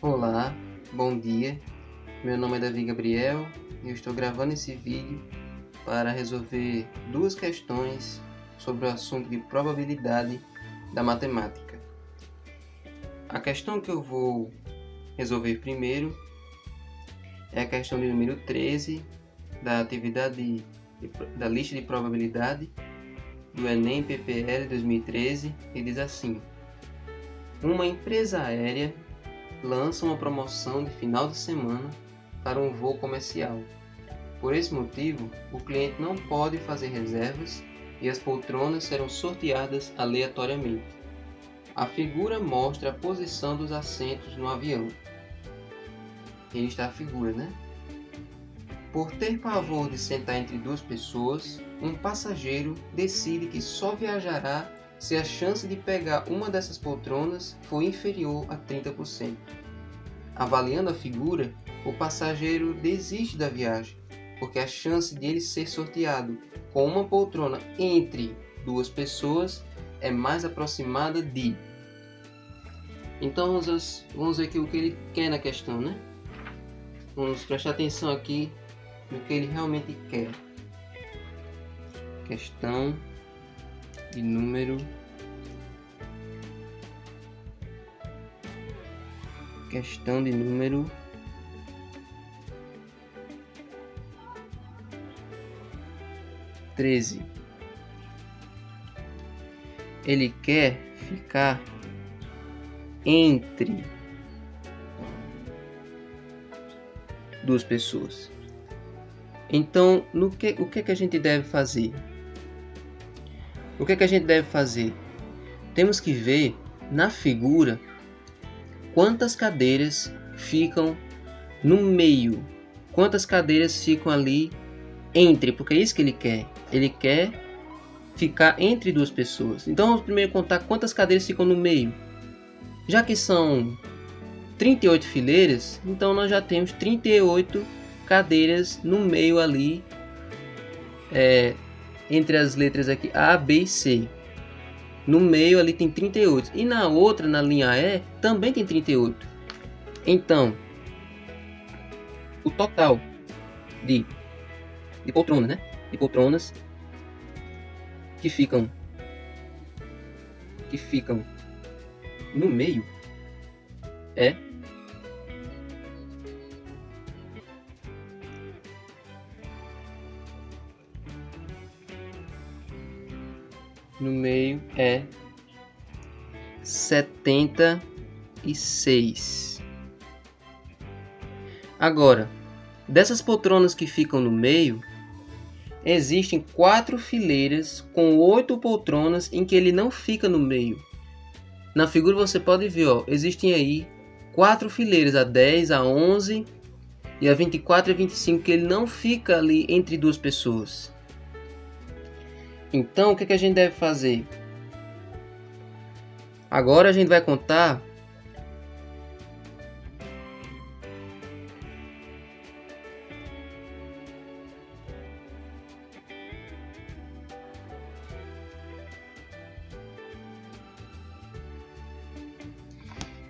Olá, bom dia. Meu nome é Davi Gabriel e eu estou gravando esse vídeo para resolver duas questões sobre o assunto de probabilidade da matemática. A questão que eu vou resolver primeiro é a questão de número 13 da atividade da lista de probabilidade do Enem PPL 2013 e diz assim: uma empresa aérea lança uma promoção de final de semana para um voo comercial. Por esse motivo, o cliente não pode fazer reservas e as poltronas serão sorteadas aleatoriamente. A figura mostra a posição dos assentos no avião. Aí está a figura, né? Por ter pavor de sentar entre duas pessoas, um passageiro decide que só viajará se a chance de pegar uma dessas poltronas for inferior a 30%. Avaliando a figura, o passageiro desiste da viagem, porque a chance de ele ser sorteado com uma poltrona entre duas pessoas é mais aproximada de... Então vamos ver aqui o que ele quer na questão, né? Vamos prestar atenção aqui no que ele realmente quer. Questão de número 13. Ele quer ficar entre duas pessoas. Então, o que a gente deve fazer? O que a gente deve fazer? Temos que ver na figura quantas cadeiras ficam no meio, quantas cadeiras ficam ali entre, porque é isso que ele quer. Ele quer ficar entre duas pessoas. Então vamos primeiro contar quantas cadeiras ficam no meio. Já que são 38 fileiras, então nós já temos 38 cadeiras no meio ali, entre as letras aqui A, B e C. No meio ali tem 38. E na outra, na linha E, também tem 38. Então, o total de poltronas, né? De poltronas que ficam no meio é no meio é 76. Agora, dessas poltronas que ficam no meio, existem 4 fileiras com 8 poltronas em que ele não fica no meio. Na figura você pode ver, ó, existem aí 4 fileiras, a 10, a 11 e a 24 e a 25, que ele não fica ali entre duas pessoas. Então, o que a gente deve fazer? Agora a gente vai contar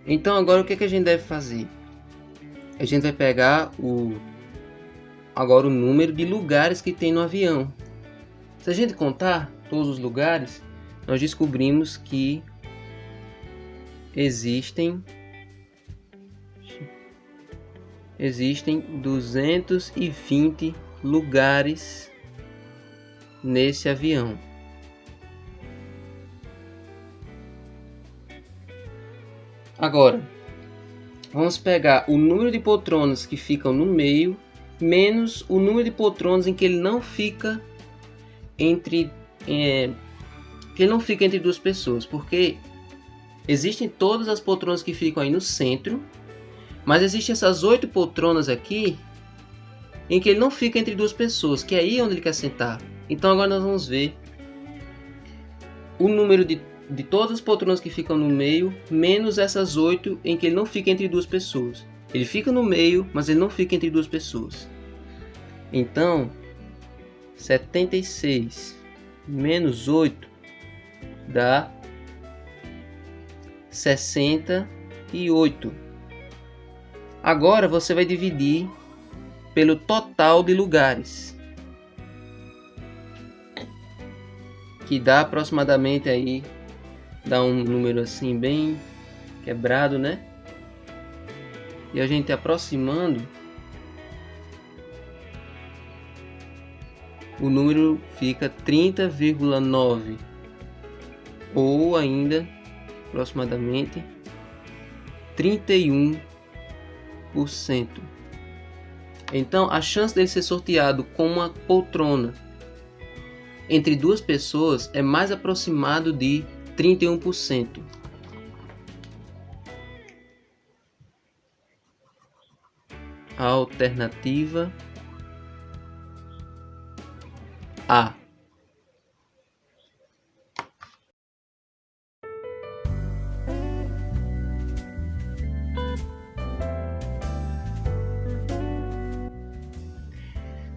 Então agora o que a gente deve fazer? A gente vai pegar agora o número de lugares que tem no avião. Se a gente contar todos os lugares, nós descobrimos que existem 220 lugares nesse avião. Agora, vamos pegar o número de poltronas que ficam no meio menos o número de poltronas em que ele não fica entre duas pessoas, porque existem todas as poltronas que ficam aí no centro, mas existem essas 8 poltronas aqui em que ele não fica entre duas pessoas, que é aí onde ele quer sentar. Então agora nós vamos ver o número de todas as poltronas que ficam no meio, menos essas 8 em que ele não fica entre duas pessoas. Ele fica no meio, mas ele não fica entre duas pessoas. Então, 76 menos 8 dá 68. Agora você vai dividir pelo total de lugares, que dá aproximadamente aí, dá um número assim bem quebrado, né? E a gente aproximando, o número fica 30,9 ou ainda aproximadamente 31%. Então, a chance dele ser sorteado com uma poltrona entre duas pessoas é mais aproximado de 31%. A alternativa A.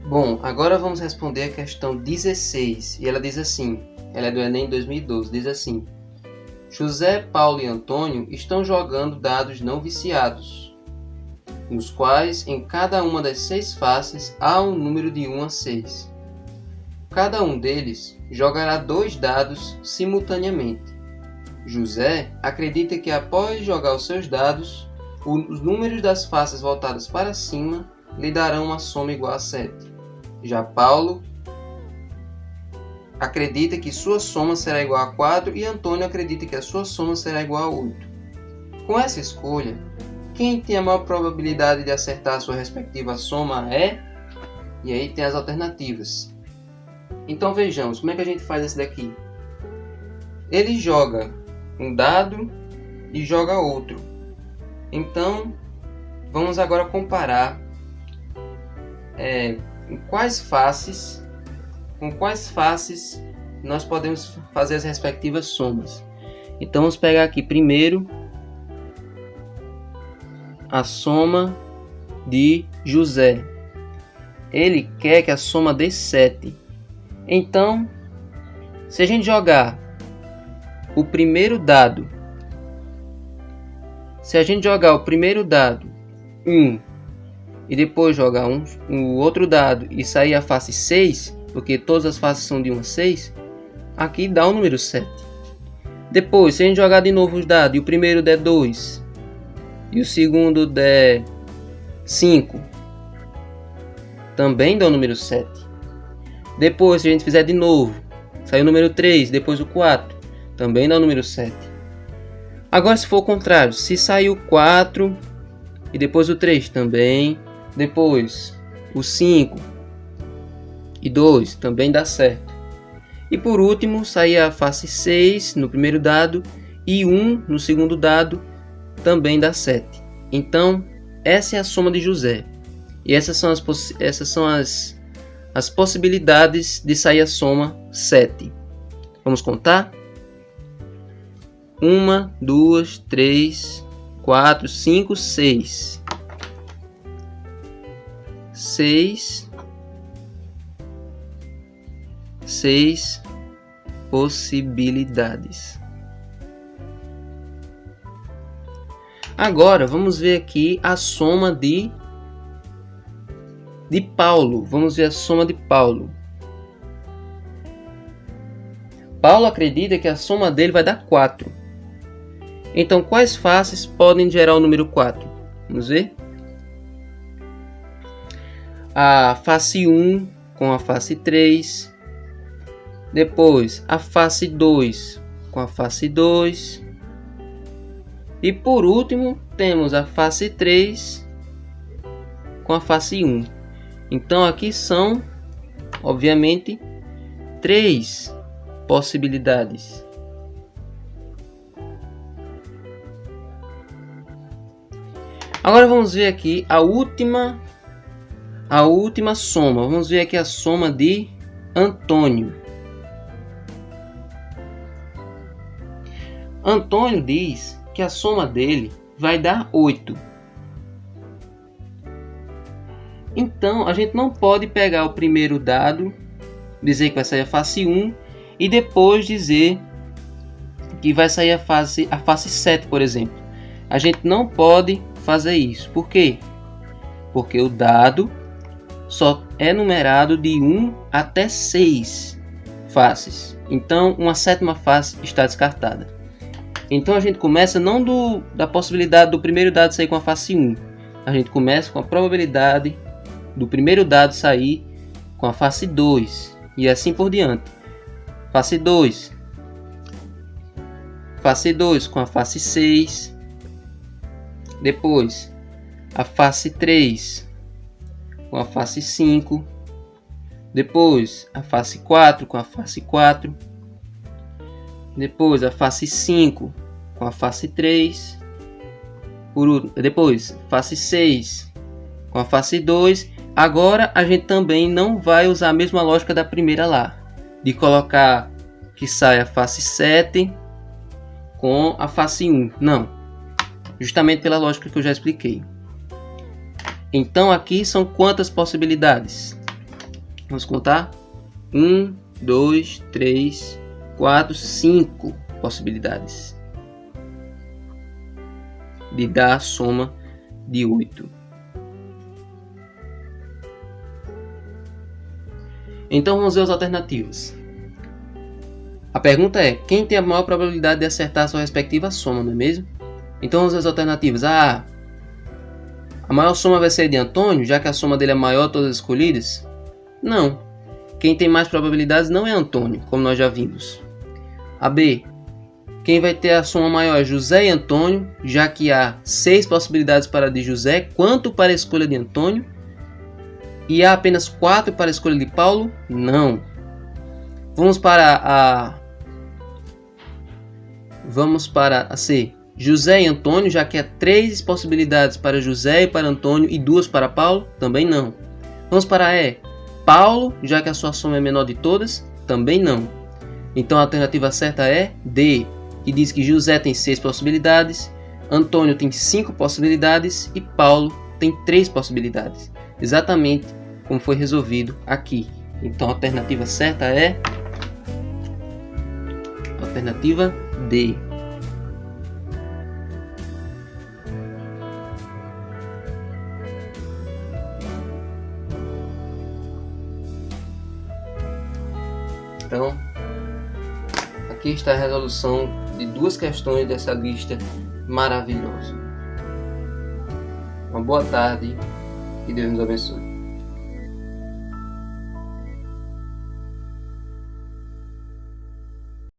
Bom, agora vamos responder a questão 16, e ela diz assim, ela é do Enem 2012, diz assim: José, Paulo e Antônio estão jogando dados não viciados, nos quais em cada uma das 6 faces há um número de 1 a 6. Cada um deles jogará 2 dados simultaneamente. José acredita que após jogar os seus dados, os números das faces voltadas para cima lhe darão uma soma igual a 7. Já Paulo acredita que sua soma será igual a 4 e Antônio acredita que a sua soma será igual a 8. Com essa escolha, quem tem a maior probabilidade de acertar a sua respectiva soma é... E aí tem as alternativas. Então vejamos, como é que a gente faz esse daqui? Ele joga um dado e joga outro. Então, vamos agora comparar com quais faces nós podemos fazer as respectivas somas. Então vamos pegar aqui primeiro a soma de José. Ele quer que a soma dê 7. Então, se a gente jogar o primeiro dado, 1, e depois jogar o outro dado e sair a face 6, porque todas as faces são de 1 a 6, aqui dá o número 7. Depois, se a gente jogar de novo os dados e o primeiro der 2 e o segundo der 5, também dá o número 7. Depois, se a gente fizer de novo, sai o número 3, depois o 4, também dá o número 7. Agora, se for o contrário, se sair o 4 e depois o 3 também, depois o 5 e 2 também dá certo. E por último, sair a face 6 no primeiro dado e 1 no segundo dado também dá 7. Então, essa é a soma de José. E essas são as possibilidades de sair a soma 7. Vamos contar? 1, 2, 3, 4, 5, 6. 6 possibilidades. Agora vamos ver aqui a soma de Paulo. Vamos ver a soma de Paulo. Paulo acredita que a soma dele vai dar 4. Então, quais faces podem gerar o número 4? Vamos ver. A face 1 com a face 3. Depois, a face 2 com a face 2. E por último, temos a face 3 com a face 1. Então, aqui são, obviamente, 3 possibilidades. Agora vamos ver aqui a última soma. Vamos ver aqui a soma de Antônio. Antônio diz que a soma dele vai dar 8. Então, a gente não pode pegar o primeiro dado, dizer que vai sair a face 1 e depois dizer que vai sair a face 7, por exemplo. A gente não pode fazer isso. Por quê? Porque o dado só é numerado de 1 até 6 faces. Então, uma sétima face está descartada. Então, a gente começa não da possibilidade do primeiro dado sair com a face 1. A gente começa com a probabilidade do primeiro dado sair com a face 2. E assim por diante. Face 2. Face 2 com a face 6. Depois, a face 3 com a face 5. Depois, a face 4 com a face 4. Depois, a face 5 com a face 3. Depois, face 6 com a face 2. Agora, a gente também não vai usar a mesma lógica da primeira lá. De colocar que sai a face 7 com a face 1. Não. Justamente pela lógica que eu já expliquei. Então, aqui são quantas possibilidades? Vamos contar? 1, 2, 3, 4, 5 possibilidades de dar a soma de 8. Então vamos ver as alternativas. A pergunta é: quem tem a maior probabilidade de acertar a sua respectiva soma, não é mesmo? Então vamos ver as alternativas. A maior soma vai ser de Antônio, já que a soma dele é maior todas as escolhidas? Não. Quem tem mais probabilidades não é Antônio, como nós já vimos. A B. Quem vai ter a soma maior é José e Antônio, já que há 6 possibilidades para a de José, quanto para a escolha de Antônio. E há apenas 4 para a escolha de Paulo? Não. Vamos para a C. José e Antônio, já que há 3 possibilidades para José e para Antônio e 2 para Paulo? Também não. Vamos para a E. Paulo, já que a sua soma é menor de todas? Também não. Então a alternativa certa é D, que diz que José tem 6 possibilidades, Antônio tem 5 possibilidades e Paulo tem 3 possibilidades. Exatamente como foi resolvido aqui. Então a alternativa certa é a alternativa D. Então, aqui está a resolução de 2 questões dessa lista maravilhosa. Uma boa tarde e Deus nos abençoe.